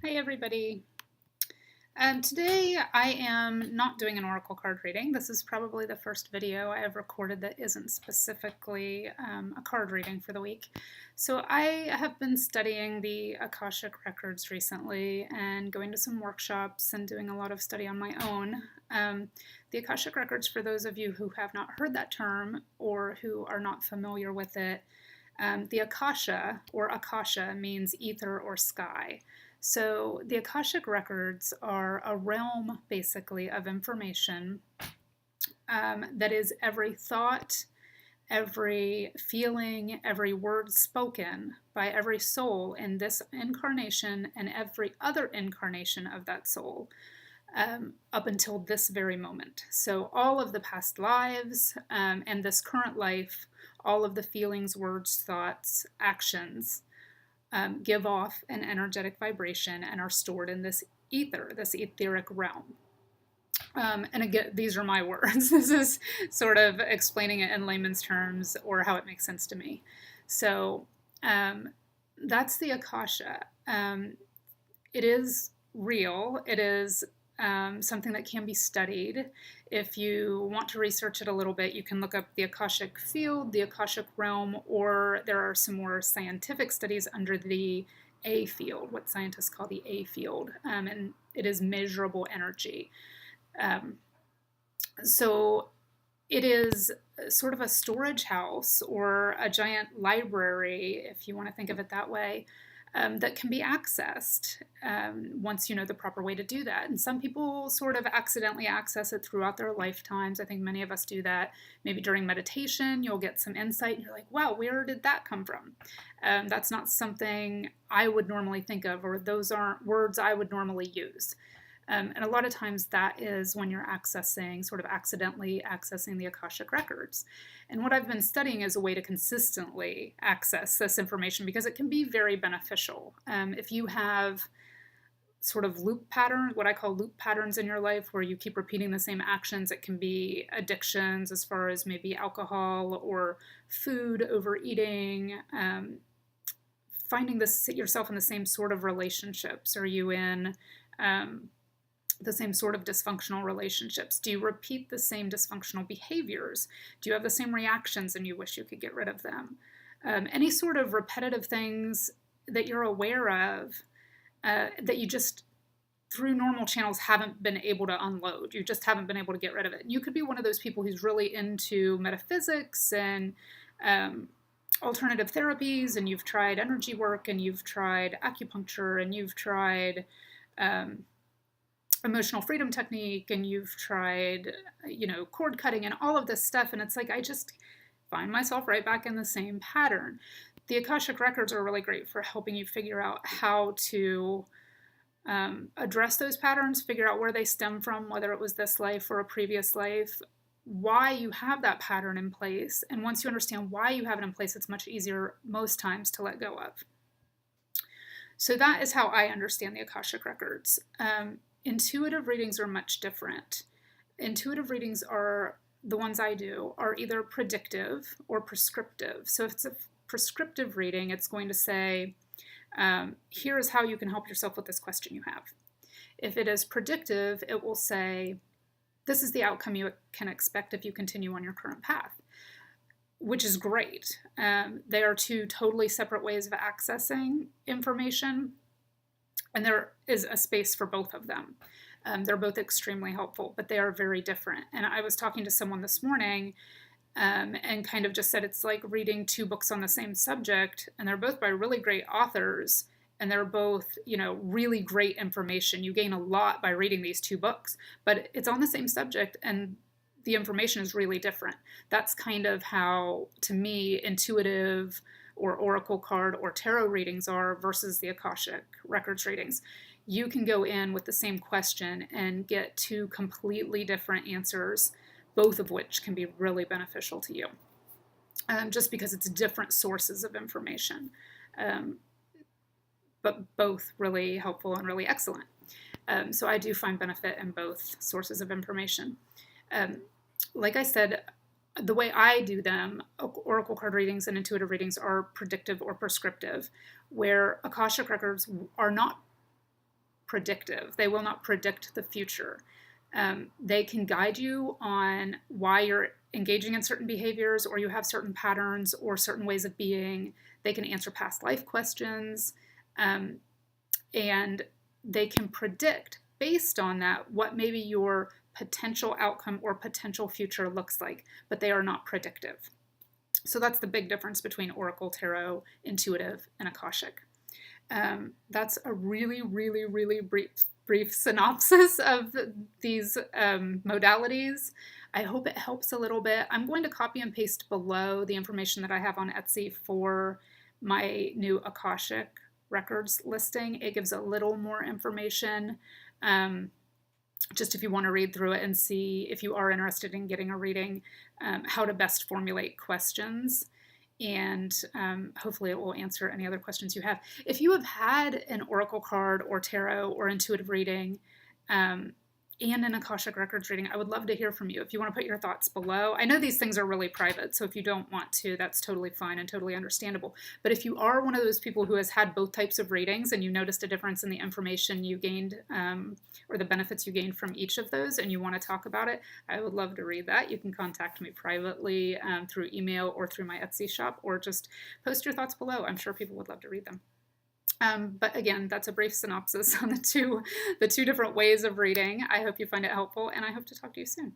Hi everybody. Today I am not doing an oracle card reading. This is probably the first video I have recorded that isn't specifically a card reading for the week. So I have been studying the Akashic Records recently and going to some workshops and doing a lot of study on my own. The Akashic Records, for those of you who have not heard that term or who are not familiar with it, the Akasha or Akasha means ether or sky. So the Akashic Records are a realm, basically, of information that is every thought, every feeling, every word spoken by every soul in this incarnation and every other incarnation of that soul up until this very moment. So all of the past lives and this current life, all of the feelings, words, thoughts, actions, give off an energetic vibration and are stored in this ether, this etheric realm. And again, these are my words. This is sort of explaining it in layman's terms or how it makes sense to me. So that's the Akasha. It is real. It is something that can be studied. If you want to research it a little bit, you can look up the Akashic field, the Akashic realm, or there are some more scientific studies under the A field, what scientists call the A field, and it is measurable energy. So it is sort of a storage house or a giant library, if you want to think of it that way, that can be accessed once you know the proper way to do that. And some people sort of accidentally access it throughout their lifetimes. I think many of us do that. Maybe during meditation, you'll get some insight and you're like, wow, where did that come from? That's not something I would normally think of, or those aren't words I would normally use. And a lot of times that is when you're accessing, sort of accidentally accessing the Akashic Records. And what I've been studying is a way to consistently access this information because it can be very beneficial. If you have sort of loop patterns, what I call loop patterns in your life, where you keep repeating the same actions, it can be addictions as far as maybe alcohol or food, overeating, finding yourself in the same sort of relationships. Are you in the same sort of dysfunctional relationships? Do you repeat the same dysfunctional behaviors? Do you have the same reactions and you wish you could get rid of them? Any sort of repetitive things that you're aware of that you just through normal channels haven't been able to unload. You just haven't been able to get rid of it. And you could be one of those people who's really into metaphysics and alternative therapies, and you've tried energy work, and you've tried acupuncture, and you've tried emotional freedom technique, and you've tried, cord cutting and all of this stuff. And it's like, I just find myself right back in the same pattern. The Akashic Records are really great for helping you figure out how to address those patterns, figure out where they stem from, whether it was this life or a previous life, why you have that pattern in place. And once you understand why you have it in place, it's much easier most times to let go of. So that is how I understand the Akashic Records. Intuitive readings are much different. Intuitive readings are, the ones I do, are either predictive or prescriptive. So if it's a prescriptive reading, it's going to say, here is how you can help yourself with this question you have. If it is predictive, it will say, this is the outcome you can expect if you continue on your current path, which is great. They are two totally separate ways of accessing information, and there is a space for both of them. They're both extremely helpful, but they are very different. And I was talking to someone this morning and kind of just said it's like reading two books on the same subject, and they're both by really great authors, and they're both, really great information. You gain a lot by reading these two books, but it's on the same subject, and the information is really different. That's kind of how, to me, intuitive or oracle card or tarot readings are versus the Akashic Records readings. You can go in with the same question and get two completely different answers, both of which can be really beneficial to you, just because it's different sources of information, but both really helpful and really excellent. So I do find benefit in both sources of information. Like I said, the way I do them, oracle card readings and intuitive readings are predictive or prescriptive, where Akashic Records are not predictive. They will not predict the future. They can guide you on why you're engaging in certain behaviors, or you have certain patterns or certain ways of being. They can answer past life questions, and they can predict based on that what maybe your potential outcome or potential future looks like, but they are not predictive. So that's the big difference between Oracle, Tarot, Intuitive, and Akashic. That's a really, really, really brief synopsis of these modalities. I hope it helps a little bit. I'm going to copy and paste below the information that I have on Etsy for my new Akashic Records listing. It gives a little more information, just if you want to read through it and see, if you are interested in getting a reading, how to best formulate questions. And hopefully it will answer any other questions you have. If you have had an Oracle card or tarot or intuitive reading and an Akashic Records reading, I would love to hear from you. If you want to put your thoughts below. I know these things are really private, so if you don't want to, that's totally fine and totally understandable. But if you are one of those people who has had both types of readings and you noticed a difference in the information you gained or the benefits you gained from each of those and you want to talk about it, I would love to read that. You can contact me privately through email or through my Etsy shop, or just post your thoughts below. I'm sure people would love to read them. But again, that's a brief synopsis on the two different ways of reading. I hope you find it helpful, and I hope to talk to you soon.